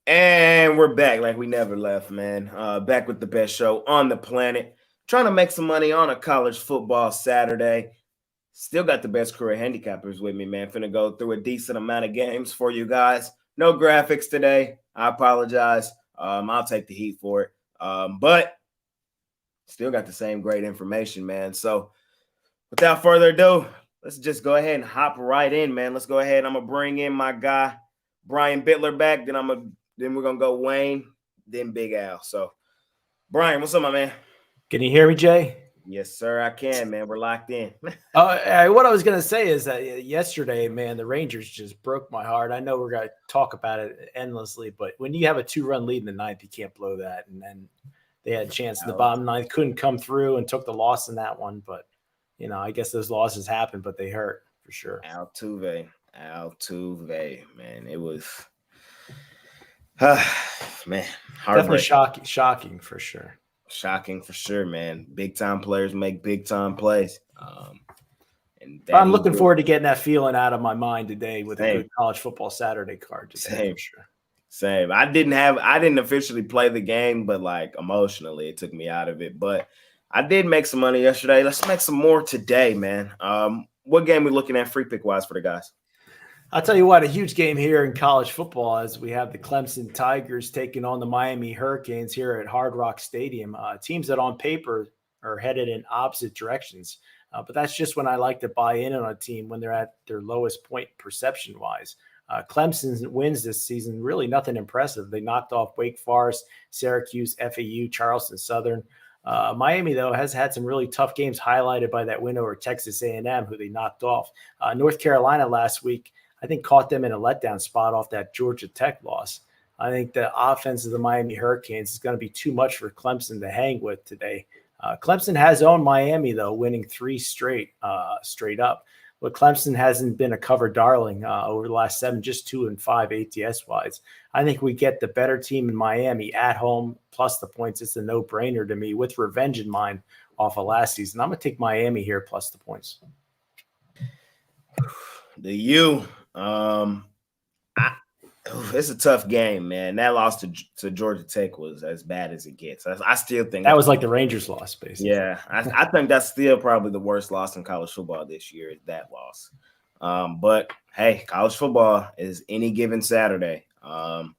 And we're back like we never left, man. Back with the best show on the planet. Trying to make some money on a college football Saturday. Still got the best career handicappers with me, man. Finna go through a decent amount of games for you guys. No graphics today. I apologize. I'll take the heat for it. But still got the same great information, man. So without further ado, let's just go ahead and hop right in, man. Let's go ahead. I'm gonna bring in my guy, Brian Bittler, back. Then we're gonna go Wayne, then Big Al. So, Brian, what's up, my man? Can you hear me, Jay? Yes, sir, I can, man. We're locked in. What I was going to say is that yesterday, man, the Rangers just broke my heart. I know we're going to talk about it endlessly, but when you have a 2-run lead in the ninth, you can't blow that. And then they had a chance in the bottom ninth, couldn't come through and took the loss in that one. But, I guess those losses happen, but they hurt for sure. Altuve, man. It was – man, definitely shocking for sure. Shocking for sure, man. Big time players make big time plays. And I'm looking forward to getting that feeling out of my mind today with a good college football Saturday card today. For sure. Same. I didn't officially play the game, but like emotionally, it took me out of it. But I did make some money yesterday. Let's make some more today, man. What game we looking at free pick wise for the guys? I'll tell you what, a huge game here in college football as we have the Clemson Tigers taking on the Miami Hurricanes here at Hard Rock Stadium. Teams that on paper are headed in opposite directions. But that's just when I like to buy in on a team when they're at their lowest point perception-wise. Clemson wins this season, really nothing impressive. They knocked off Wake Forest, Syracuse, FAU, Charleston Southern. Miami, though, has had some really tough games highlighted by that win over Texas A&M, who they knocked off. North Carolina last week, I think, caught them in a letdown spot off that Georgia Tech loss. I think the offense of the Miami Hurricanes is going to be too much for Clemson to hang with today. Clemson has owned Miami, though, winning 3 straight up. But Clemson hasn't been a cover darling over the last 7, just 2-5 ATS-wise. I think we get the better team in Miami at home, plus the points. It's a no-brainer to me with revenge in mind off of last season. I'm going to take Miami here plus the points. It's a tough game, man. That loss to Georgia Tech was as bad as it gets. I still think that was like the Rangers loss, basically. Yeah, I think that's still probably the worst loss in college football this year is that loss. But hey, college football is any given Saturday. And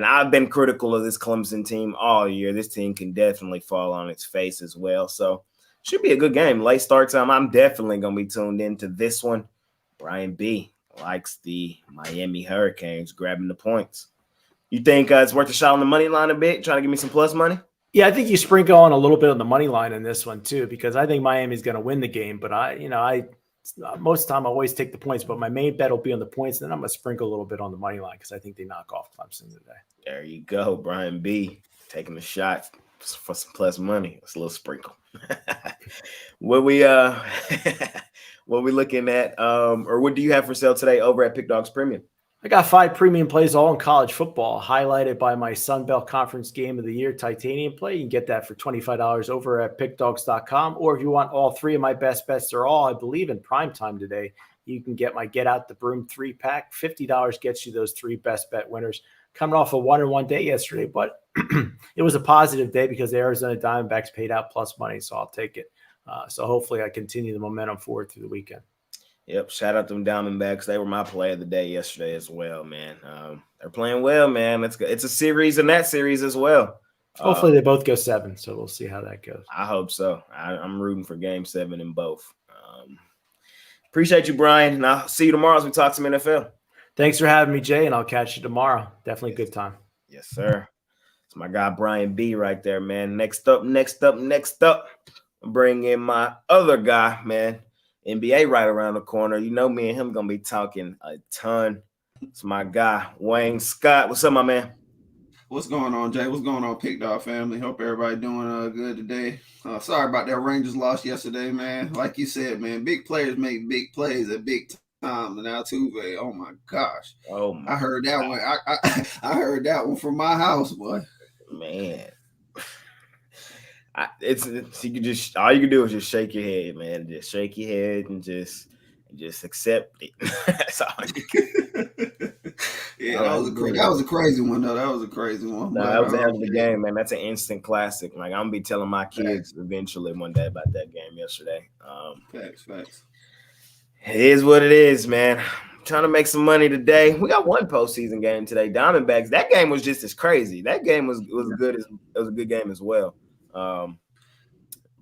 I've been critical of this Clemson team all year. This team can definitely fall on its face as well. So should be a good game. Late start time. I'm definitely going to be tuned into this one. Brian B likes the Miami Hurricanes grabbing the points. You think it's worth a shot on the money line a bit? Trying to give me some plus money? Yeah, I think you sprinkle on a little bit on the money line in this one too, because I think Miami's going to win the game. But I most of the time I always take the points, but my main bet will be on the points. Then I'm going to sprinkle a little bit on the money line because I think they knock off Clemson today. There you go, Brian B taking the shot for some plus money. It's a little sprinkle. What we looking at, or what do you have for sale today over at PickDawgz Premium? I got 5 premium plays all in college football, highlighted by my Sun Belt Conference Game of the Year Titanium play. You can get that for $25 over at PickDawgz.com. Or if you want all 3 of my best bets, they're all, I believe, in prime time today. You can get my Get Out the Broom 3-pack. $50 gets you those 3 best bet winners. Coming off a 1-1 day yesterday, but it was a positive day because the Arizona Diamondbacks paid out plus money, so I'll take it. So hopefully I continue the momentum forward through the weekend. Yep, shout out to them Diamondbacks. They were my play of the day yesterday as well, man. They're playing well, man. It's a series in that series as well. Hopefully they both go 7, so we'll see how that goes. I hope so. I'm rooting for Game 7 in both. Appreciate you, Brian, and I'll see you tomorrow as we talk some NFL. Thanks for having me, Jay, and I'll catch you tomorrow. Definitely a good time. Yes, sir. It's my guy, Brian B, right there, man. Next up, bring in my other guy, man. NBA right around the corner. You know me and him going to be talking a ton. It's my guy, Wayne Scott. What's up, my man? What's going on, Jay? What's going on, PickDawgz family? Hope everybody doing good today. Sorry about that Rangers loss yesterday, man. Like you said, man, big players make big plays at big time. And Altuve, oh my gosh! I heard that one. I heard that one from my house, boy. Man, it's you can just all you can do is just shake your head, man. Just shake your head and just accept it. That's all you can. Yeah, that was a crazy one though. That was a crazy one. No, But, that was a hell of a game, man. That's an instant classic. Like I'm gonna be telling my kids eventually one day about that game yesterday. Facts. It is what it is, man. Trying to make some money today. We got one postseason game today. Diamondbacks. That game was just as crazy. That game was good as it was a good game as well.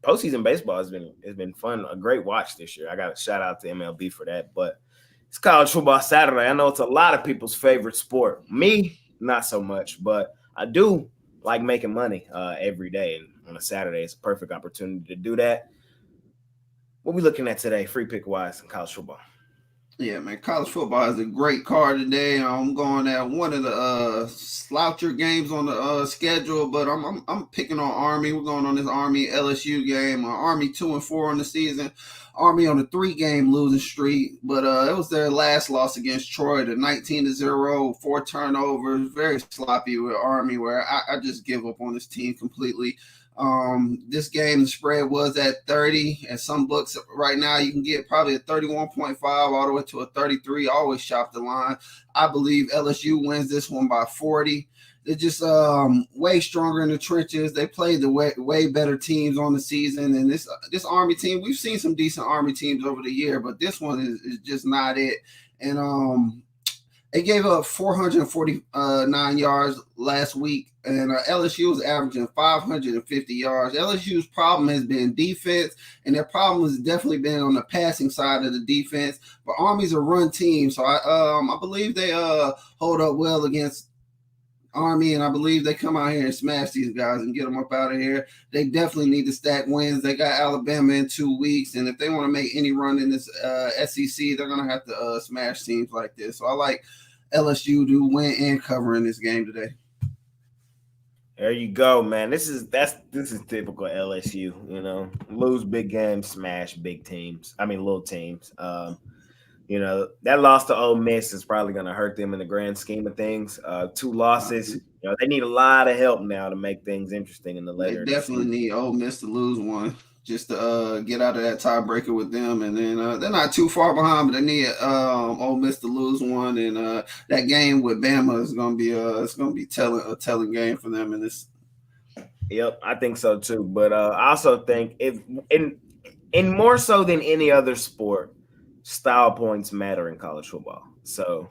Postseason baseball has been fun, a great watch this year. I got to shout out to MLB for that. But it's college football Saturday. I know it's a lot of people's favorite sport. Me, not so much, but I do like making money every day. And on a Saturday, it's a perfect opportunity to do that. What we looking at today, free pick wise in college football? Yeah, man, college football is a great card today. I'm going at one of the sloucher games on the schedule, but I'm picking on Army. We're going on this Army LSU game. Army 2-4 on the season. Army on a 3-game losing streak, but it was their last loss against Troy, the 19-0, 4 turnovers, very sloppy with Army, where I just give up on this team completely. This game, the spread was at 30. At some books right now, you can get probably a 31.5 all the way to a 33. Always shop the line. I believe LSU wins this one by 40. They're just way stronger in the trenches. They played the way better teams on the season. And this Army team, we've seen some decent Army teams over the year, but this one is just not it. And they gave up 449 yards last week, and LSU was averaging 550 yards. LSU's problem has been defense, and their problem has definitely been on the passing side of the defense. But Army's a run team, so I believe they hold up well against Army, and I believe they come out here and smash these guys and get them up out of here. They definitely need to stack wins. They got Alabama in 2 weeks, and if they want to make any run in this SEC, they're going to have to smash teams like this. So I like LSU to win and cover in this game today. There you go, man. This is typical LSU. You know, lose big games, smash big teams. I mean, little teams. You know, that loss to Ole Miss is probably going to hurt them in the grand scheme of things. 2 losses. You know, they need a lot of help now to make things interesting in the later. They definitely need Ole Miss to lose one just to get out of that tiebreaker with them. And then they're not too far behind, but they need Ole Miss to lose one. And that game with Bama is going to be a telling game for them in this. Yep, I think so too. But I also think if in more so than any other sport, style points matter in college football. So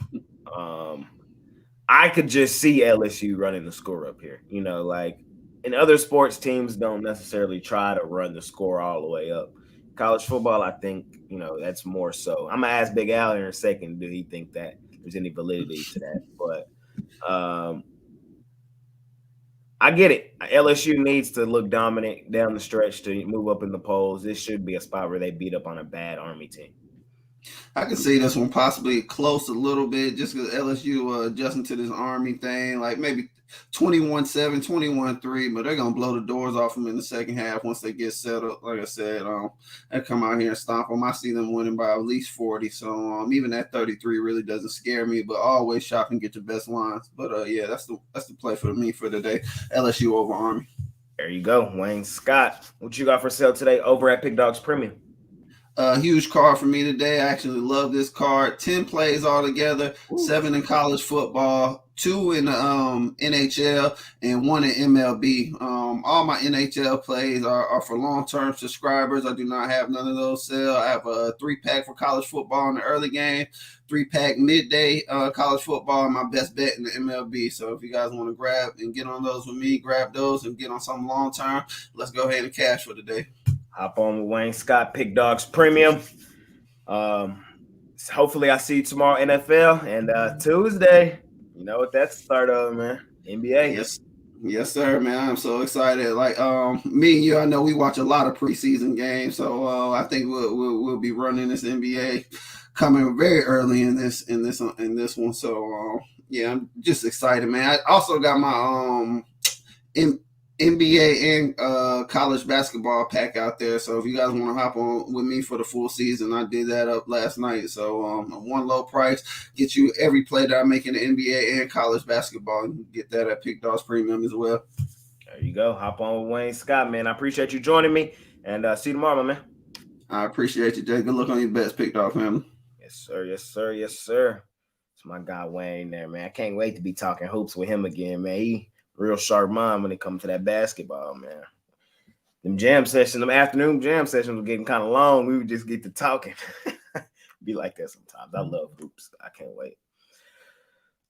I could just see LSU running the score up here. You know, like in other sports, teams don't necessarily try to run the score all the way up. College football, I think, you know, that's more so. I'm going to ask Big Al in a second, do he think that there's any validity to that? But I get it. LSU needs to look dominant down the stretch to move up in the polls. This should be a spot where they beat up on a bad Army team. I can see this one possibly close a little bit just because LSU adjusting to this Army thing, like maybe 21-7, 21-3, but they're going to blow the doors off them in the second half once they get settled. Like I said, they come out here and stomp them. I see them winning by at least 40, so even that 33 really doesn't scare me, but always shop and get your best lines. But, yeah, that's the play for me for today, LSU over Army. There you go, Wayne Scott. What you got for sale today over at PickDawgz Premium? Huge card for me today. I actually love this card. 10 plays altogether, 7 in college football, 2 in the NHL, and 1 in MLB. All my NHL plays are for long-term subscribers. I do not have none of those sell. I have a 3-pack for college football in the early game, 3-pack midday college football, my best bet in the MLB. So if you guys want to grab and get on those with me, grab those and get on something long-term. Let's go ahead and cash for today. Hop on with Wayne Scott, PickDawgz Premium. Hopefully I see you tomorrow, NFL, and Tuesday. You know what that's the start of, man. NBA. Yes, sir, man. I'm so excited. Like me and you, I know we watch a lot of preseason games, so I think we'll be running this NBA coming very early in this one. So yeah, I'm just excited, man. I also got my NBA and college basketball pack out there. So if you guys want to hop on with me for the full season, I did that up last night. So one low price, get you every play that I make in the NBA and college basketball, and get that at PickDawgz Premium as well. There you go. Hop on with Wayne Scott, man. I appreciate you joining me, and see you tomorrow, my man. I appreciate you, Jay. Good luck on your bets, PickDawgz family. Yes, sir. Yes, sir. Yes, sir. It's my guy Wayne there, man. I can't wait to be talking hoops with him again, man. He real sharp mind when it comes to that basketball, man. Them jam sessions, them afternoon jam sessions were getting kind of long. We would just get to talking. Be like that sometimes. I love hoops. I can't wait.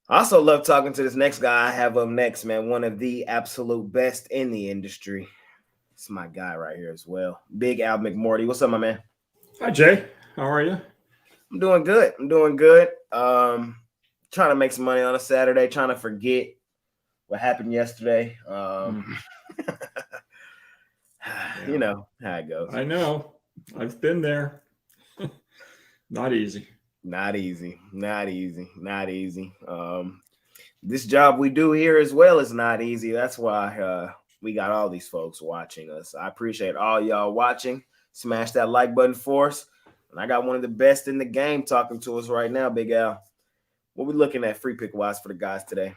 I also love talking to this next guy I have up next, man. One of the absolute best in the industry. It's my guy right here as well. Big Al McMorty. What's up, my man? Hi, Jay. How are you? I'm doing good. Trying to make some money on a Saturday, trying to forget what happened yesterday. You know how it goes. I know. I've been there. Not easy. Not easy. This job we do here as well is not easy. That's why we got all these folks watching us. I appreciate all y'all watching. Smash that like button for us. And I got one of the best in the game talking to us right now, Big Al. What we looking at free pick wise for the guys today?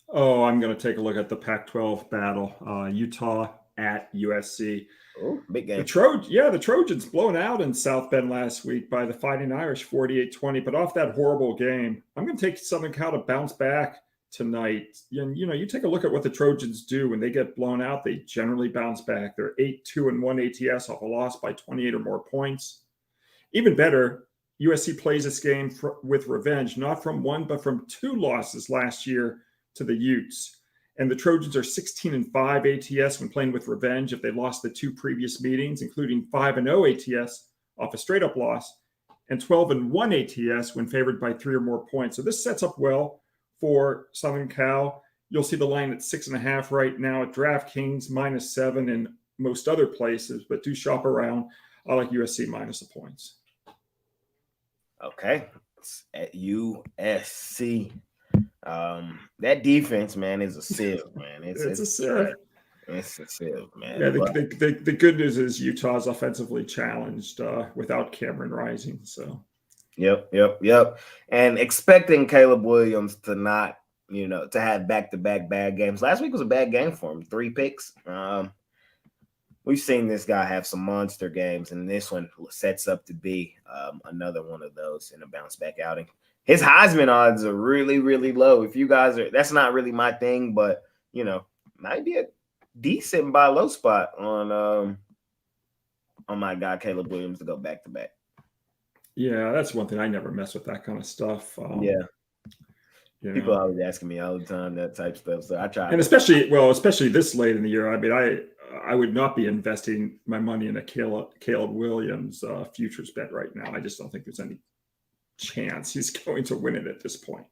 Oh, I'm going to take a look at the Pac-12 battle. Utah at USC. Oh, big game. The Trojans blown out in South Bend last week by the Fighting Irish 48-20. But off that horrible game, I'm going to take Southern Cal to bounce back tonight. And, you take a look at what the Trojans do when they get blown out. They generally bounce back. They're 8-2-1 ATS off a loss by 28 or more points. Even better, USC plays this game with revenge, not from one, but from two losses last year to the Utes. And the Trojans are 16-5 ATS when playing with revenge if they lost the two previous meetings, including 5-0 ATS off a straight-up loss, and 12-1 ATS when favored by 3 or more points. So this sets up well for Southern Cal. You'll see the line at 6.5 right now at DraftKings, -7 in most other places, but do shop around. I like USC minus the points. Okay. It's at USC. That defense, man, is a sieve, man. It's a sieve. It's a sieve, man. Yeah, the good news is Utah's offensively challenged without Cameron Rising. So, yep. And expecting Caleb Williams to not, to have back-to-back bad games. Last week was a bad game for him. 3 picks. We've seen this guy have some monster games, and this one sets up to be another one of those in a bounce-back outing. His Heisman odds are really, really low. If you guys that's not really my thing, but, might be a decent buy low spot on my guy Caleb Williams to go back-to-back. Yeah, that's one thing. I never mess with that kind of stuff. People always asking me all the time that type of stuff, so I try. And especially this late in the year. I mean, I would not be investing my money in a Caleb Williams futures bet right now. I just don't think there's any chance he's going to win it at this point.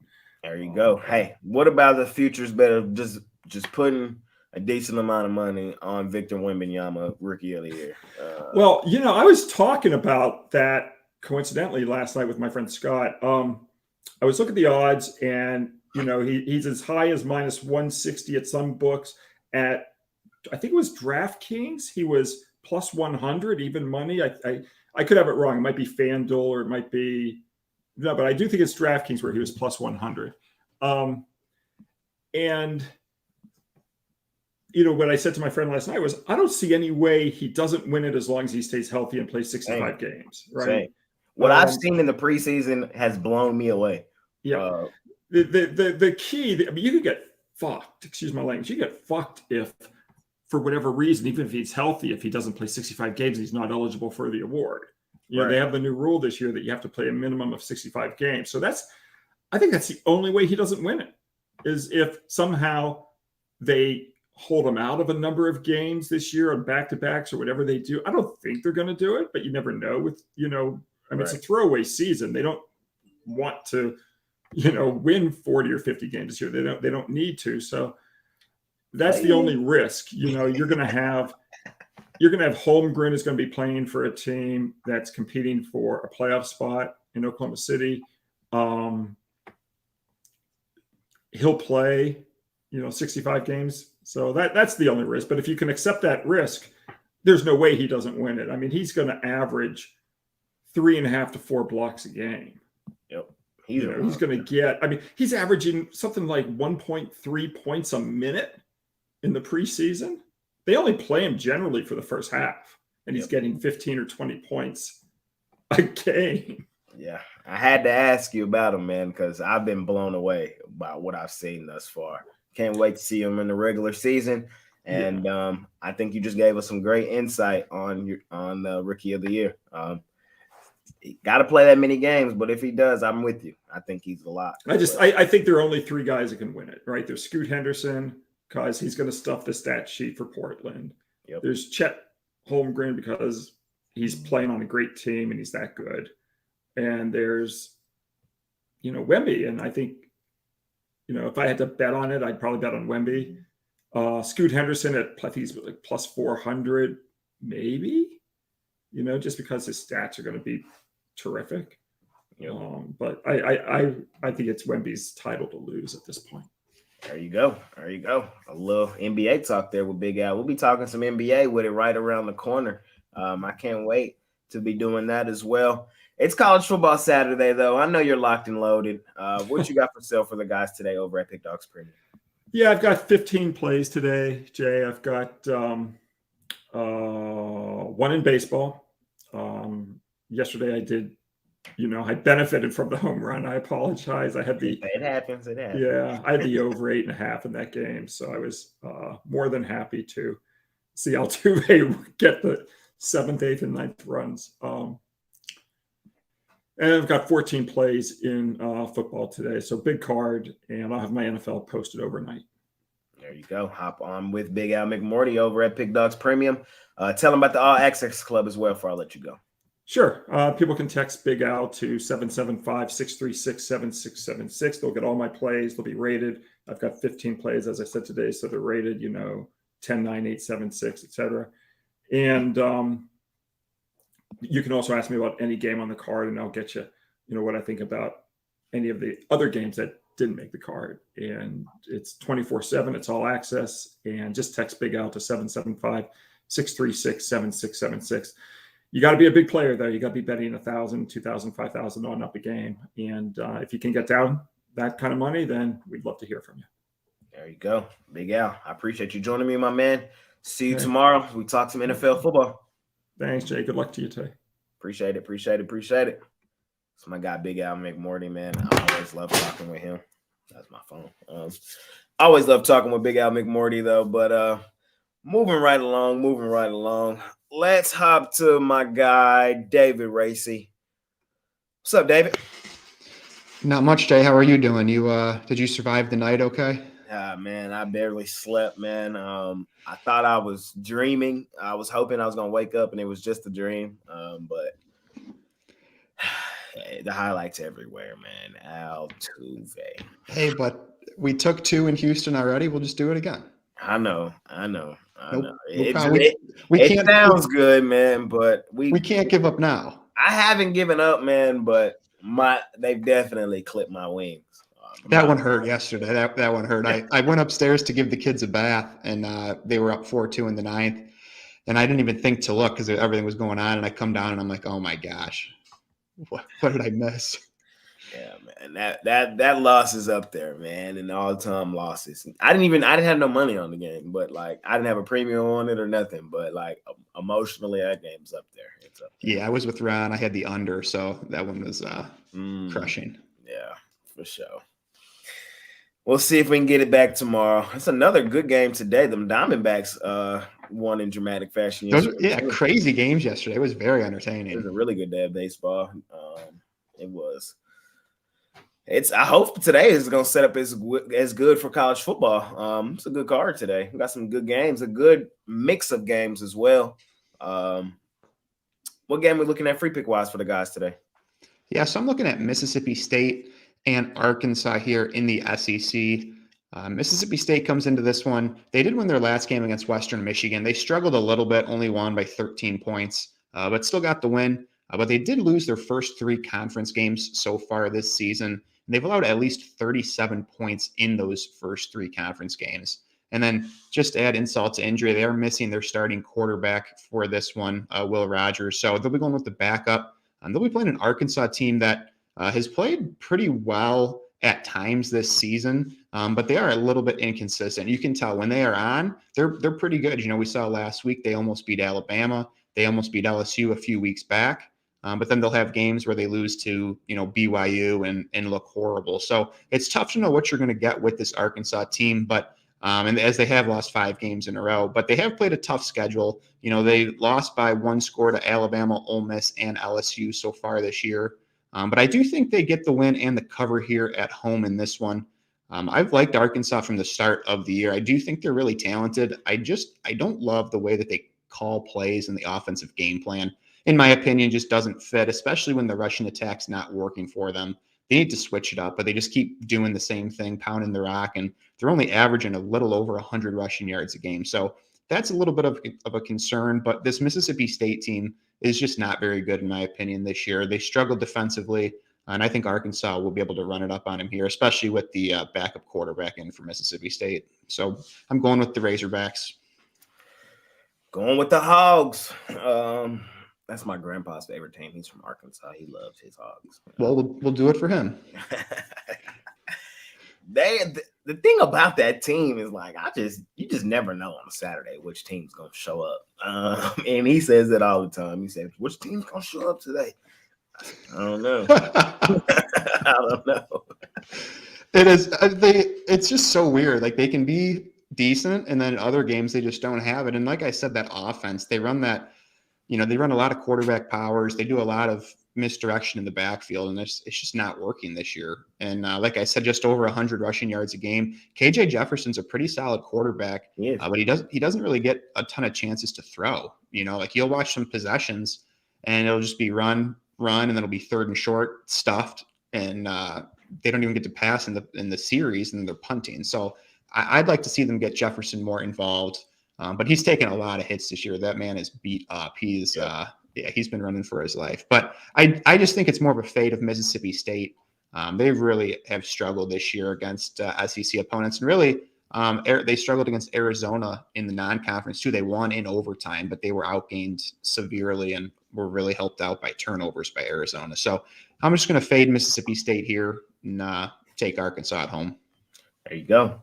There you go. Hey, what about the futures bet of just putting a decent amount of money on Victor Wembanyama, Rookie of the Year? I was talking about that coincidentally last night with my friend Scott. I was looking at the odds, and he's as high as -160 at some books. At I think it was DraftKings, he was +100 even money. I could have it wrong. It might be FanDuel or it might be no, but I do think it's DraftKings where he was +100. And what I said to my friend last night was, I don't see any way he doesn't win it as long as he stays healthy and plays 65 games. Right. Same. What I've seen in the preseason has blown me away. Yeah. The key, you could get fucked. Excuse my language. You get fucked if, for whatever reason, even if he's healthy, if he doesn't play 65 games, he's not eligible for the award. They have the new rule this year that you have to play a minimum of 65 games. So I think that's the only way he doesn't win it, is if somehow they hold him out of a number of games this year on back-to-backs or whatever they do. I don't think they're going to do it, but you never know with, it's a throwaway season. They don't want to, win 40 or 50 games this year. They don't need to. So that's the only risk. You're going to have Holmgren is going to be playing for a team that's competing for a playoff spot in Oklahoma City. He'll play, 65 games. So that's the only risk. But if you can accept that risk, there's no way he doesn't win it. I mean, he's going to average 3.5 to 4 blocks a game. Yep. He's going to get, he's averaging something like 1.3 points a minute in the preseason. They only play him generally for the first half, and he's getting 15 or 20 points a game. Yeah, I had to ask you about him, man, because I've been blown away by what I've seen thus far. Can't wait to see him in the regular season, and I think you just gave us some great insight on the Rookie of the Year. He got to play that many games, but if he does, I'm with you. I think he's a lot. I think there are only 3 guys that can win it, right? There's Scoot Henderson because he's going to stuff the stat sheet for Portland. Yep. There's Chet Holmgren because he's playing on a great team and he's that good. And there's, Wemby. And I think, if I had to bet on it, I'd probably bet on Wemby. Scoot Henderson I think he's like plus 400, maybe, just because his stats are going to be terrific. Yep. But I think it's Wemby's title to lose at this point. There you go. A little NBA talk there with Big Al. We'll be talking some NBA with it right around the corner. I can't wait to be doing that as well. It's college football Saturday, though. I know you're locked and loaded. What you got for sale for the guys today over at PickDawgz Premium? Yeah, I've got 15 plays today, Jay. I've got one in baseball. Yesterday I did, I benefited from the home run. I apologize. I had It happens. Yeah, I had the over 8.5 in that game. So I was more than happy to see Altuve get the 7th, 8th, and 9th runs. And I've got 14 plays in football today. So big card, and I'll have my NFL posted overnight. There you go. Hop on with Big Al McMorty over at PickDawgz Premium. Tell them about the All Access Club as well before I let you go. Sure. People can text Big Al to 775-636-7676. They'll get all my plays. They'll be rated. I've got 15 plays, as I said today, so they're rated, 10, 9, 8, 7, 6, etc. And you can also ask me about any game on the card, and I'll get you, what I think about any of the other games that didn't make the card. And it's 24/7. It's all access. And just text Big Al to 775-636-7676. You got to be a big player, though. You got to be betting 1,000, 2,000, 5,000 on up a game. And if you can get down that kind of money, then we'd love to hear from you. There you go. Big Al, I appreciate you joining me, my man. See you tomorrow. We talk some NFL football. Thanks, Jay. Good luck to you today. Appreciate it. It's my guy, Big Al McMorty, man. I always love talking with him. That's my phone. I always love talking with Big Al McMorty, though. But moving right along. Let's hop to my guy, David Racy. What's up, David? Not much, Jay. How are you doing? Did you survive the night okay? Man, I barely slept, man. I thought I was dreaming. I was hoping I was going to wake up and it was just a dream. But the highlights everywhere, man. Altuve. Hey, but we took 2 in Houston already. We'll just do it again. I know. It can't, sounds good, man, but we can't give up now. I haven't given up, man, but they've definitely clipped my wings. That one hurt yesterday. That one hurt. I went upstairs to give the kids a bath, and they were up 4-2 in the 9th, and I didn't even think to look because everything was going on. And I come down, and I'm like, oh my gosh, what did I miss? Yeah, man, that loss is up there, man, and all-time losses. I didn't have no money on the game, but like I didn't have a premium on it or nothing. But like emotionally, that game's up there. It's up there. Yeah, I was with Ron. I had the under, so that one was crushing. Yeah, for sure. We'll see if we can get it back tomorrow. It's another good game today. The Diamondbacks won in dramatic fashion yesterday. Crazy games yesterday. It was very entertaining. It was a really good day of baseball. It was. I hope today is going to set up as good for college football. It's a good card today. We got some good games, a good mix of games as well. What game are we looking at free pick wise for the guys today? Yeah, so I'm looking at Mississippi State and Arkansas here in the SEC. Mississippi State comes into this one. They did win their last game against Western Michigan. They struggled a little bit, only won by 13 points, but still got the win. But they did lose their first 3 conference games so far this season. And they've allowed at least 37 points in those first 3 conference games. And then just to add insult to injury, they are missing their starting quarterback for this one, Will Rogers. So they'll be going with the backup. They'll be playing an Arkansas team that has played pretty well at times this season, but they are a little bit inconsistent. You can tell when they are on, they're pretty good. We saw last week they almost beat Alabama. They almost beat LSU a few weeks back. But then they'll have games where they lose to, BYU and look horrible. So it's tough to know what you're going to get with this Arkansas team. But and as they have lost 5 games in a row, but they have played a tough schedule. They lost by 1 score to Alabama, Ole Miss, and LSU so far this year. But I do think they get the win and the cover here at home in this one. I've liked Arkansas from the start of the year. I do think they're really talented. I don't love the way that they call plays and the offensive game plan. In my opinion, just doesn't fit, especially when the Russian attack's not working for them. They need to switch it up, but they just keep doing the same thing, pounding the rock, and they're only averaging a little over 100 rushing yards a game. So that's a little bit of a concern, but this Mississippi State team is just not very good, in my opinion, this year. They struggled defensively, and I think Arkansas will be able to run it up on him here, especially with the backup quarterback in for Mississippi State. So I'm going with the Razorbacks. Going with the Hogs. That's my grandpa's favorite team. He's from Arkansas. He loves his Hogs. Well, we'll do it for him. The thing about that team is like you just never know on a Saturday which team's gonna show up. And he says it all the time. He says, "Which team's gonna show up today?" I don't know. I don't know. It is. It's just so weird. Like they can be decent, and then other games they just don't have it. And like I said, that offense, they run that. They run a lot of quarterback powers. They do a lot of misdirection in the backfield, and it's just not working this year. And like I said, just over 100 rushing yards a game. KJ Jefferson's a pretty solid quarterback, but he doesn't really get a ton of chances to throw. Like you'll watch some possessions, and it'll just be run, and then it'll be 3rd and short, stuffed, and they don't even get to pass in the series, and then they're punting. So I'd like to see them get Jefferson more involved. But he's taken a lot of hits this year. That man is beat up. He's been running for his life. But I just think it's more of a fate of Mississippi State. They really have struggled this year against SEC opponents. And really, they struggled against Arizona in the non-conference too. They won in overtime, but they were outgained severely and were really helped out by turnovers by Arizona. So I'm just going to fade Mississippi State here and take Arkansas at home. There you go,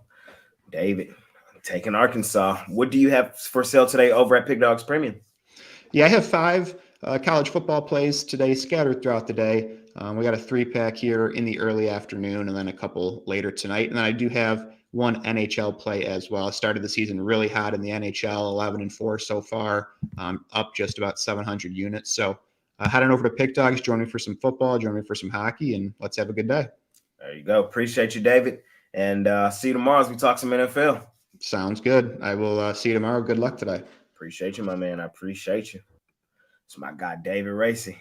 David. Taking Arkansas. What do you have for sale today over at PickDawgz Premium? Yeah, I have 5 college football plays today scattered throughout the day. We got a 3-pack here in the early afternoon and then a couple later tonight. And then I do have 1 NHL play as well. I started the season really hot in the NHL, 11-4 so far, up just about 700 units. So head on over to PickDawgz, join me for some football, join me for some hockey, and let's have a good day. There you go. Appreciate you, David. And see you tomorrow as we talk some NFL. Sounds good. I will see you tomorrow. Good luck today. Appreciate you, my man. I appreciate you. It's my guy, David Racy.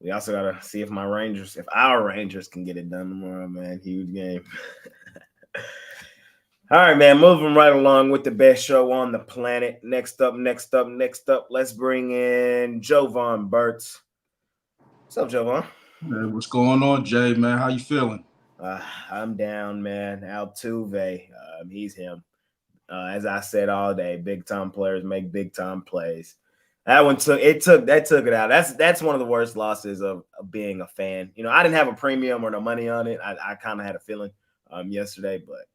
We also got to see if our Rangers can get it done tomorrow, man. Huge game. All right, man. Moving right along with the best show on the planet. Next up, let's bring in Jovan Burtz. What's up, Jovan? Hey, what's going on, Jay, man? How you feeling? I'm down, man. Altuve, he's him. As I said all day, big time players make big time plays. That took it out. That's one of the worst losses of being a fan. I didn't have a premium or no money on it. I kind of had a feeling yesterday, but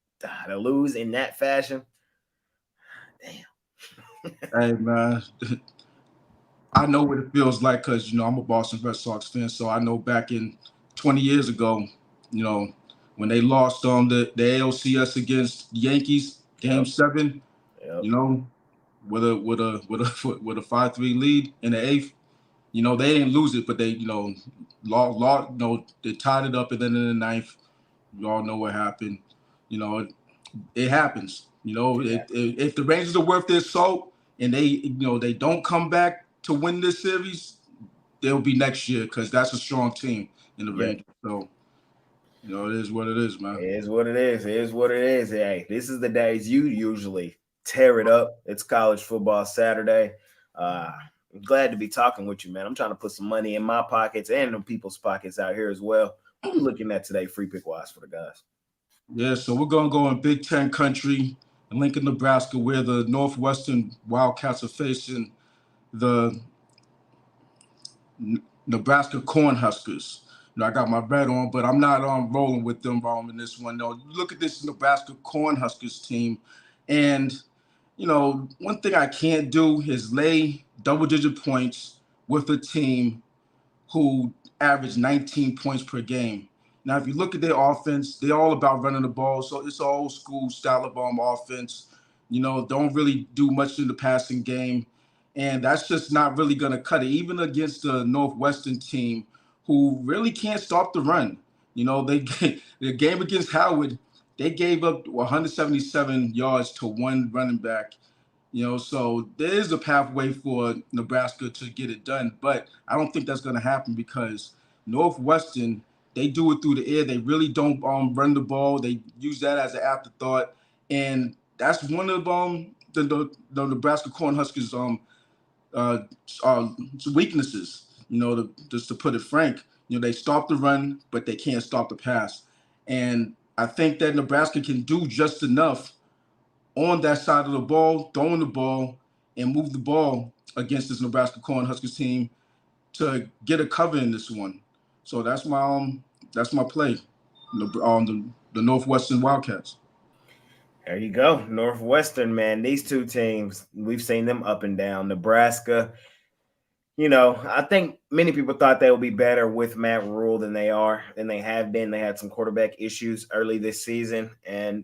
to lose in that fashion, damn. Hey, man, I know what it feels like because I'm a Boston Red Sox fan, so I know back in 20 years ago, when they lost the ALCS against the Yankees. Game 7, with a 5-3 lead in the 8th. They didn't lose it, but they they tied it up, and then in the 9th, you all know what happened. It happens. If the Rangers are worth their salt and they don't come back to win this series, they'll be next year because that's a strong team in the Rangers. So. It is what it is, man. It is what it is. Hey, this is the days you usually tear it up. It's college football Saturday. I'm glad to be talking with you, man. I'm trying to put some money in my pockets and in people's pockets out here as well. What are we looking at today, free pick wise for the guys? Yeah, so we're going to go in Big Ten country in Lincoln, Nebraska, where the Northwestern Wildcats are facing the Nebraska Cornhuskers. I got my bet on, but I'm not rolling with them in this one. No, look at this Nebraska Cornhuskers team. And, one thing I can't do is lay double-digit points with a team who average 19 points per game. Now, if you look at their offense, they're all about running the ball. So it's an old school style of offense. Don't really do much in the passing game. And that's just not really going to cut it, even against the Northwestern team who really can't stop the run. The game against Howard, they gave up 177 yards to one running back. So there is a pathway for Nebraska to get it done, but I don't think that's going to happen because Northwestern, they do it through the air. They really don't run the ball. They use that as an afterthought, and that's one of the Nebraska Cornhuskers weaknesses. Just to put it frank, they stop the run, but they can't stop the pass, and I think that Nebraska can do just enough on that side of the ball, throwing the ball, and move the ball against this Nebraska Cornhuskers team to get a cover in this one. So that's my play, the Northwestern Wildcats. There you go. Northwestern, man. These two teams, we've seen them up and down. Nebraska, I think many people thought they would be better with Matt Rule than they have been. They had some quarterback issues early this season, and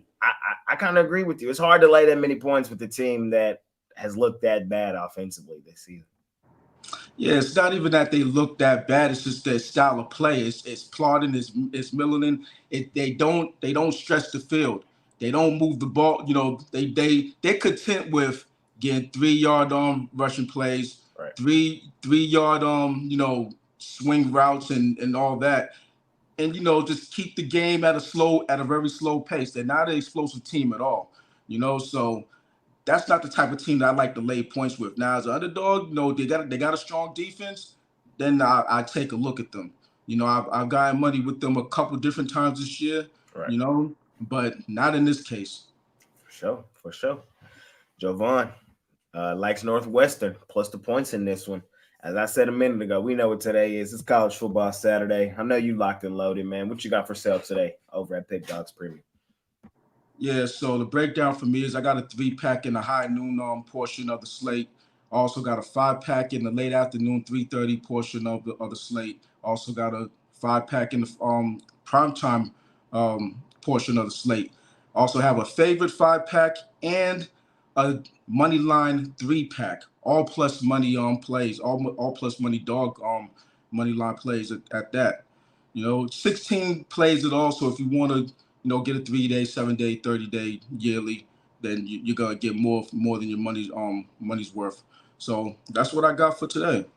I kind of agree with you. It's hard to lay that many points with the team that has looked that bad offensively this season. Yeah, it's not even that they look that bad. It's just their style of play. It's plodding. It's milling. They don't stretch the field. They don't move the ball. They're content with getting 3-yard rushing plays, right. 3-yard swing routes and all that. And just keep the game at a very slow pace. They're not an explosive team at all. So that's not the type of team that I like to lay points with. Now, as an underdog, they got a strong defense. Then I take a look at them. I've gotten money with them a couple different times this year. Right. But not in this case. For sure. Jovan likes Northwestern plus the points in this one. As I said a minute ago, we know what today is. It's college football Saturday. I know you locked and loaded, man. What you got for sale today over at PickDawgz Premium? Yeah, so the breakdown for me is I got a 3-pack in the high noon portion of the slate. Also got a 5-pack in the late afternoon 3:30 portion of the slate. Also got a 5-pack in the primetime portion of the slate. Also have a favorite 5-pack and a money line 3-pack. All plus money plays. All plus money dog money line plays at that. 16 plays it all. So if you want to get a 3-day, 7-day, 30-day, yearly, then you're gonna get more than your money's worth. So that's what I got for today.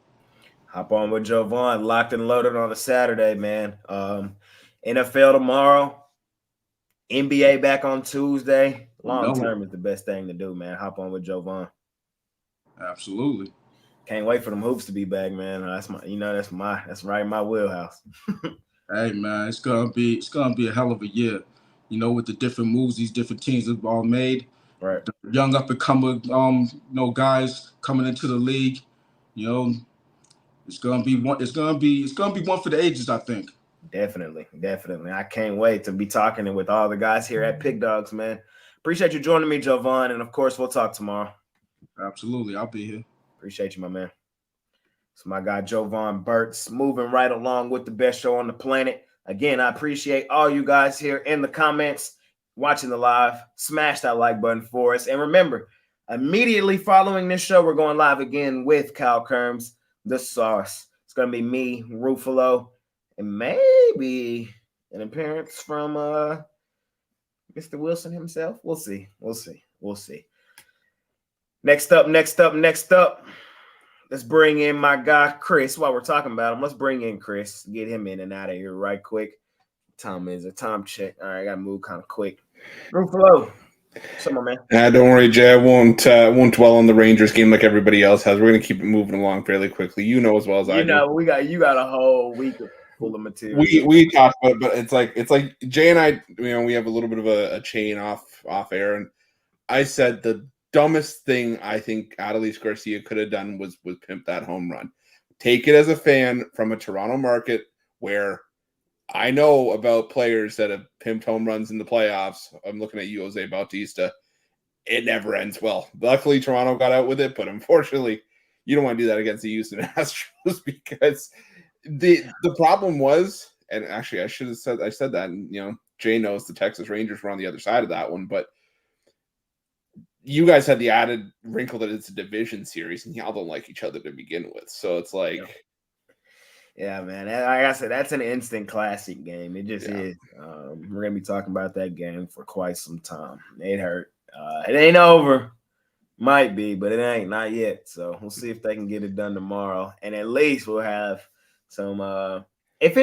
Hop on with Jovan, locked and loaded on a Saturday, man. NFL tomorrow, NBA back on Tuesday. Long term is the best thing to do, man. Hop on with Jovan. Absolutely. Can't wait for them hoops to be back, man. That's right in my wheelhouse. Hey man, it's gonna be a hell of a year. With the different moves these different teams have all made. Right. The young up and coming guys coming into the league. It's gonna be one for the ages, I think. Definitely. I can't wait to be talking with all the guys here at PickDawgz, man. Appreciate you joining me, Jovan, and of course we'll talk tomorrow. Absolutely, I'll be here. Appreciate you, my man. It's my guy Jovan Burtz, moving right along with the best show on the planet. Again, I appreciate all you guys here in the comments, watching the live. Smash that like button for us. And remember, immediately following this show, we're going live again with Kyle Kerms, The Sauce. It's going to be me, Ruffolo, and maybe an appearance from Mr. Wilson himself. We'll see. Next up. Let's bring in my guy, Chris. While we're talking about him, let's bring in Chris. Get him in and out of here right quick. Time is a time check. All right, I got to move kind of quick. Ruffolo. What's up, my man? Don't worry, Jay. I won't dwell on the Rangers game like everybody else has. We're going to keep it moving along fairly quickly. You know as well as I do. You got a whole week full of material. We talked about it, but it's like Jay and I, we have a little bit of a chain off air, and I said the dumbest thing I think Adelise Garcia could have done was pimp that home run. Take it as a fan from a Toronto market where I know about players that have pimped home runs in the playoffs. I'm looking at you, Jose Bautista. It never ends well. Luckily, Toronto got out with it, but unfortunately, you don't want to do that against the Houston Astros because The problem was, and actually I should have said that, and Jay knows the Texas Rangers were on the other side of that one, but you guys had the added wrinkle that it's a division series and y'all don't like each other to begin with. So it's like, yeah, man. Like I said, that's an instant classic game. It just is. We're gonna be talking about that game for quite some time. It hurt. It ain't over. Might be, but it ain't, not yet. So we'll see if they can get it done tomorrow, and at least we'll have some. If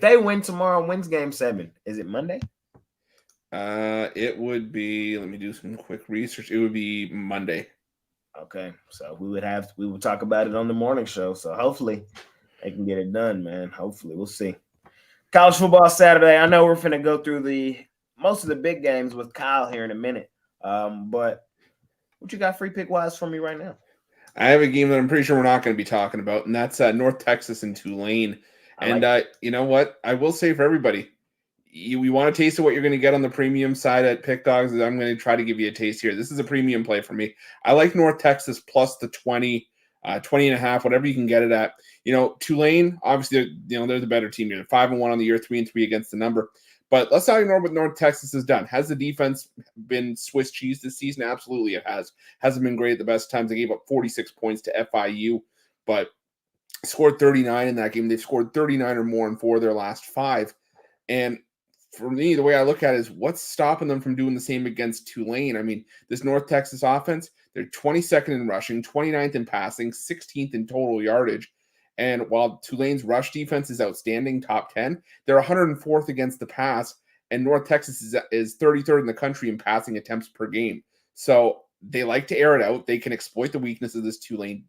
they win tomorrow, wins Game 7. Is it Monday? It would be. Let me do some quick research. It would be Monday. Okay, so we would talk about it on the morning show. So hopefully they can get it done, man. Hopefully, we'll see. College football Saturday. I know we're finna go through most of the big games with Kyle here in a minute. But what you got free pick wise for me right now? I have a game that I'm pretty sure we're not going to be talking about, and that's North Texas and Tulane. And you know what? I will say for everybody, we want a taste of what you're going to get on the premium side at PickDawgz. I'm going to try to give you a taste here. This is a premium play for me. I like North Texas plus the 20 and a half, whatever you can get it at. Tulane, obviously, they're the better team. They're 5-1 on the year, 3-3 against the number. But let's not ignore what North Texas has done. Has the defense been Swiss cheese this season? Absolutely, it has. Hasn't been great at the best times. They gave up 46 points to FIU, but scored 39 in that game. They've scored 39 or more in 4 of their last 5. And for me, the way I look at it is what's stopping them from doing the same against Tulane? I mean, this North Texas offense, they're 22nd in rushing, 29th in passing, 16th in total yardage. And while Tulane's rush defense is outstanding, top 10, they're 104th against the pass, and North Texas is 33rd in the country in passing attempts per game. So they like to air it out. They can exploit the weakness of this Tulane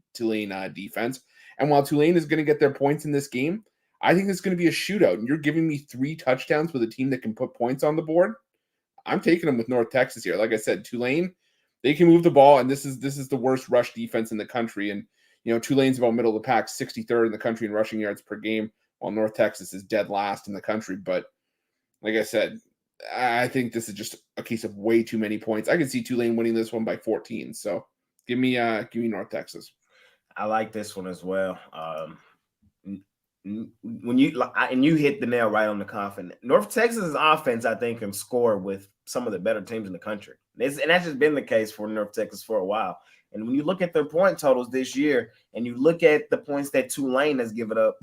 defense. And while Tulane is going to get their points in this game, I think it's going to be a shootout. And you're giving me 3 touchdowns with a team that can put points on the board. I'm taking them with North Texas here. Like I said, Tulane, they can move the ball, and this is the worst rush defense in the country. And Tulane's about middle of the pack, 63rd in the country in rushing yards per game, while North Texas is dead last in the country. But like I said, I think this is just a case of way too many points. I can see Tulane winning this one by 14. So give me North Texas. I like this one as well. When you hit the nail right on the coffin. North Texas' offense, I think, can score with some of the better teams in the country. And that's just been the case for North Texas for a while. And when you look at their point totals this year and you look at the points that Tulane has given up,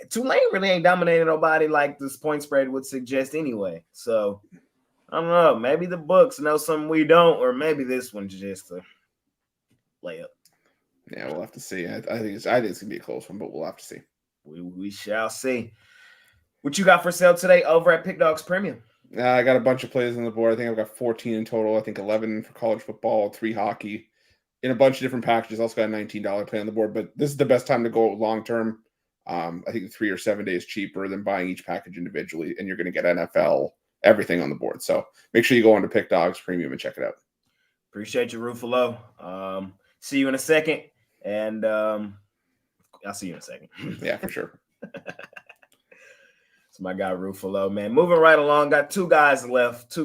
Tulane really ain't dominated nobody like this point spread would suggest anyway. So, I don't know. Maybe the books know something we don't, or maybe this one's just a layup. Yeah, we'll have to see. I think it's going to be a close one, but we'll have to see. We shall see. What you got for sale today over at PickDawgz Premium? I got a bunch of plays on the board. I think I've got 14 in total. I think 11 for college football, 3 hockey, in a bunch of different packages. Also got a $19 play on the board, but this is the best time to go long term. I think 3 or 7 days cheaper than buying each package individually, and you're going to get NFL, everything on the board. So make sure you go on to PickDawgz Premium and check it out. Appreciate you, Ruffolo. See you in a second, and I'll see you in a second. Yeah, for sure. It's my guy Ruffolo, man. Moving right along. Got 2 guys left.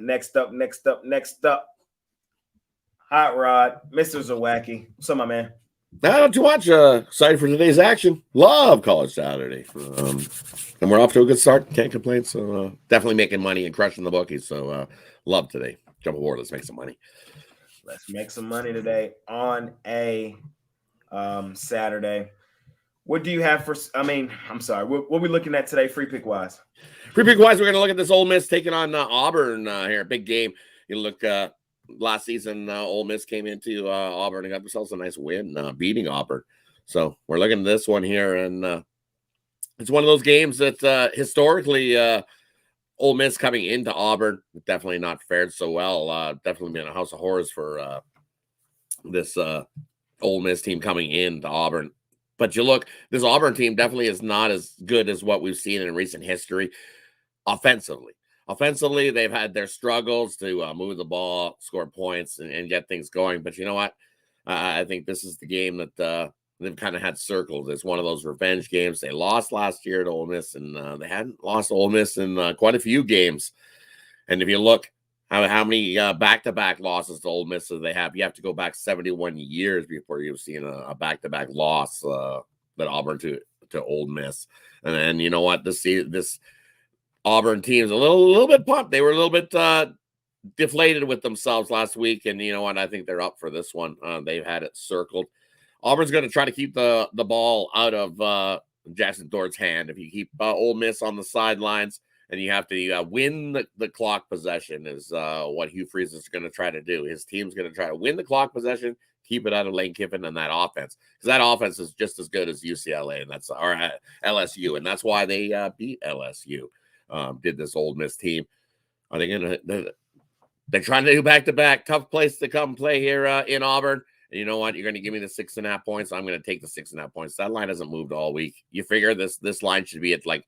Next up. Hot Rod, Mr. Zawacki. What's up, my man? Not too much. Excited for today's action. Love College Saturday. And we're off to a good start. Can't complain. So definitely making money and crushing the bookies. So love today. Jump aboard. Let's make some money. Let's make some money today on a Saturday. What do you have for – I'm sorry. What are we looking at today free pick wise? Free pick wise, we're going to look at this Ole Miss taking on Auburn here. Big game. You look last season, Ole Miss came into Auburn and got themselves a nice win, beating Auburn. So we're looking at this one here, and it's one of those games that historically Ole Miss coming into Auburn definitely not fared so well. Definitely been a house of horrors for this Ole Miss team coming into Auburn. But you look, this Auburn team definitely is not as good as what we've seen in recent history offensively. Offensively, they've had their struggles to move the ball, score points, and get things going. But you know what? I think this is the game that they've kind of had circled. It's one of those revenge games. They lost last year to Ole Miss, and they hadn't lost Ole Miss in quite a few games. And if you look, How many back-to-back losses to Ole Miss do they have? You have to go back 71 years before you've seen a back-to-back loss that Auburn to Ole Miss. And then you know what? This Auburn team is a little bit pumped. They were a little bit deflated with themselves last week, and you know what? I think they're up for this one. They've had it circled. Auburn's going to try to keep the ball out of Jackson Dort's hand. If you keep Ole Miss on the sidelines, and you have to win the clock possession is what Hugh Freeze is going to try to do. His team's going to try to win the clock possession, keep it out of Lane Kiffin and that offense, because that offense is just as good as UCLA and or LSU, and that's why they beat LSU. Did this Ole Miss team? Are they going to? They're trying to do back-to-back. Tough place to come play here in Auburn. And you know what? You're going to give me the 6.5 points. I'm going to take the 6.5 points. That line hasn't moved all week. You figure this line should be at like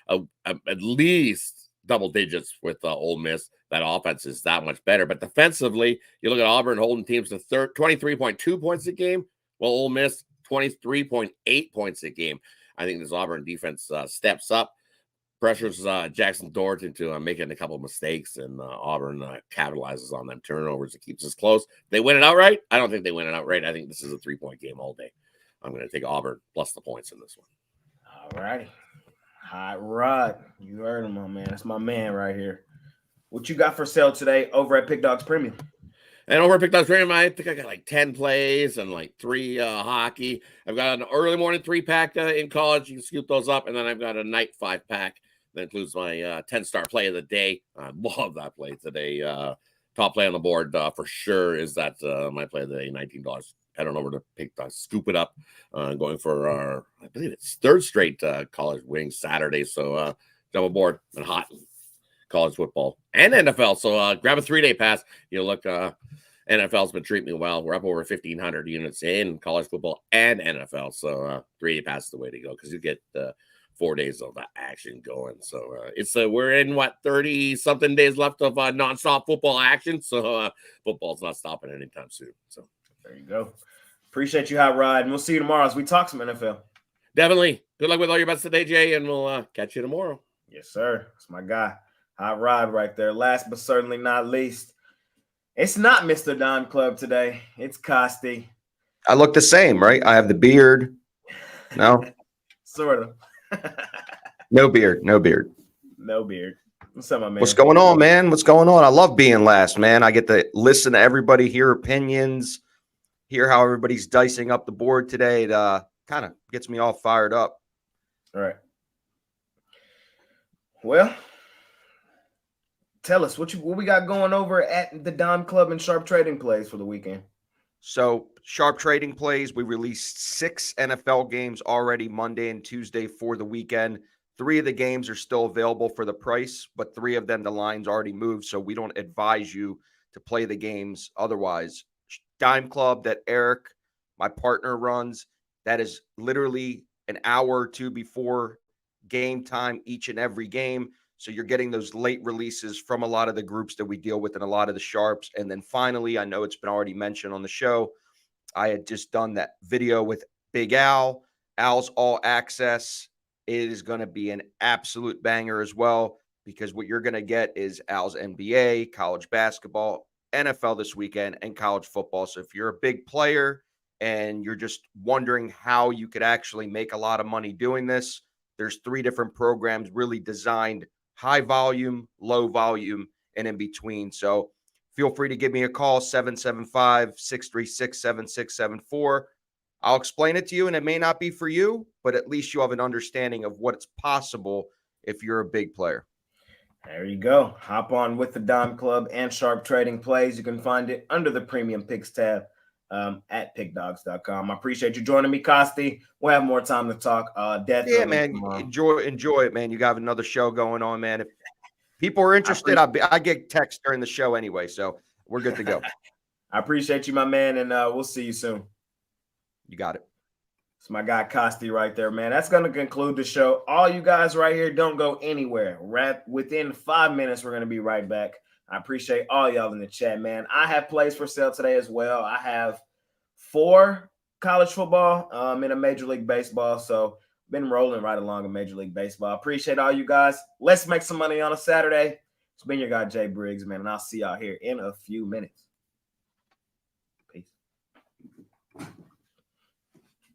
at least double digits with Ole Miss. That offense is that much better. But defensively, you look at Auburn holding teams to 23.2 points a game. Well, Ole Miss, 23.8 points a game. I think this Auburn defense steps up. Pressures Jackson Dort into making a couple of mistakes, and Auburn capitalizes on them turnovers. It keeps us close. They win it outright? I don't think they win it outright. I think this is a 3-point game all day. I'm going to take Auburn plus the points in this one. All righty. Hot Rod. You heard him, my man. That's my man right here. What you got for sale today over at PickDawgz Premium? And over at PickDawgz Premium, I think I got like 10 plays and like 3 hockey. I've got an early morning 3-pack in college. You can scoop those up. And then I've got a night 5-pack. That includes my 10-star play of the day. I love that play today. Top play on the board for sure is that my play of the day, $19. Head on over to PickDawgz, scoop it up. Going for our, I believe it's 3rd straight college winning Saturday. So jump aboard and hot college football and NFL. So grab a 3-day pass. You look, NFL's been treating me well. We're up over 1,500 units in college football and NFL. So 3-day pass is the way to go because you get 4 days of action going. So it's we're in 30 something days left of nonstop football action. So football's not stopping anytime soon. So there you go. Appreciate you, Hot Rod. And we'll see you tomorrow as we talk some NFL. Definitely. Good luck with all your bets today, Jay, and we'll catch you tomorrow. Yes, sir. That's my guy. Hot Rod right there. Last but certainly not least, it's not Mr. Don Club today. It's Costi. I look the same, right? I have the beard. No? Sort of. No beard. No beard. No beard. What's up, my man? What's going on, man? What's going on? I love being last, man. I get to listen to everybody, hear opinions, hear how everybody's dicing up the board today. It kind of gets me all fired up. All right. Well, tell us what we got going over at the Dom Club and Sharp Trading Plays for the weekend. So Sharp Trading Plays, we released 6 NFL games already Monday and Tuesday for the weekend. 3 of the games are still available for the price, but 3 of them, the line's already moved, so we don't advise you to play the games otherwise. Dime Club that Eric, my partner, runs, that is literally an hour or 2 before game time each and every game. So you're getting those late releases from a lot of the groups that we deal with and a lot of the sharps. And then finally, I know it's been already mentioned on the show, I had just done that video with Big Al. Al's All Access. It is going to be an absolute banger as well, because what you're going to get is Al's NBA, college basketball, NFL this weekend, and college football. So if you're a big player and you're just wondering how you could actually make a lot of money doing this, there's 3 different programs really designed high volume, low volume, and in between. So feel free to give me a call, 775-636-7674. I'll explain it to you, and it may not be for you, but at least you have an understanding of what's possible if you're a big player. There you go. Hop on with the Dime Club and Sharp Trading Plays. You can find it under the Premium Picks tab at PickDawgz.com. I appreciate you joining me, Costi. We'll have more time to talk. Definitely. Yeah, man. Enjoy it, man. You got another show going on, man. If people are interested, I get texts during the show anyway, so we're good to go. I appreciate you, my man, and we'll see you soon. You got it. It's my guy Costi right there, man. That's going to conclude the show. All you guys right here, don't go anywhere. Within 5 minutes, we're going to be right back. I appreciate all y'all in the chat, man. I have plays for sale today as well. I have 4 college football and a Major League Baseball. So been rolling right along in Major League Baseball. I appreciate all you guys. Let's make some money on a Saturday. It's been your guy, Jay Briggs, man, and I'll see y'all here in a few minutes.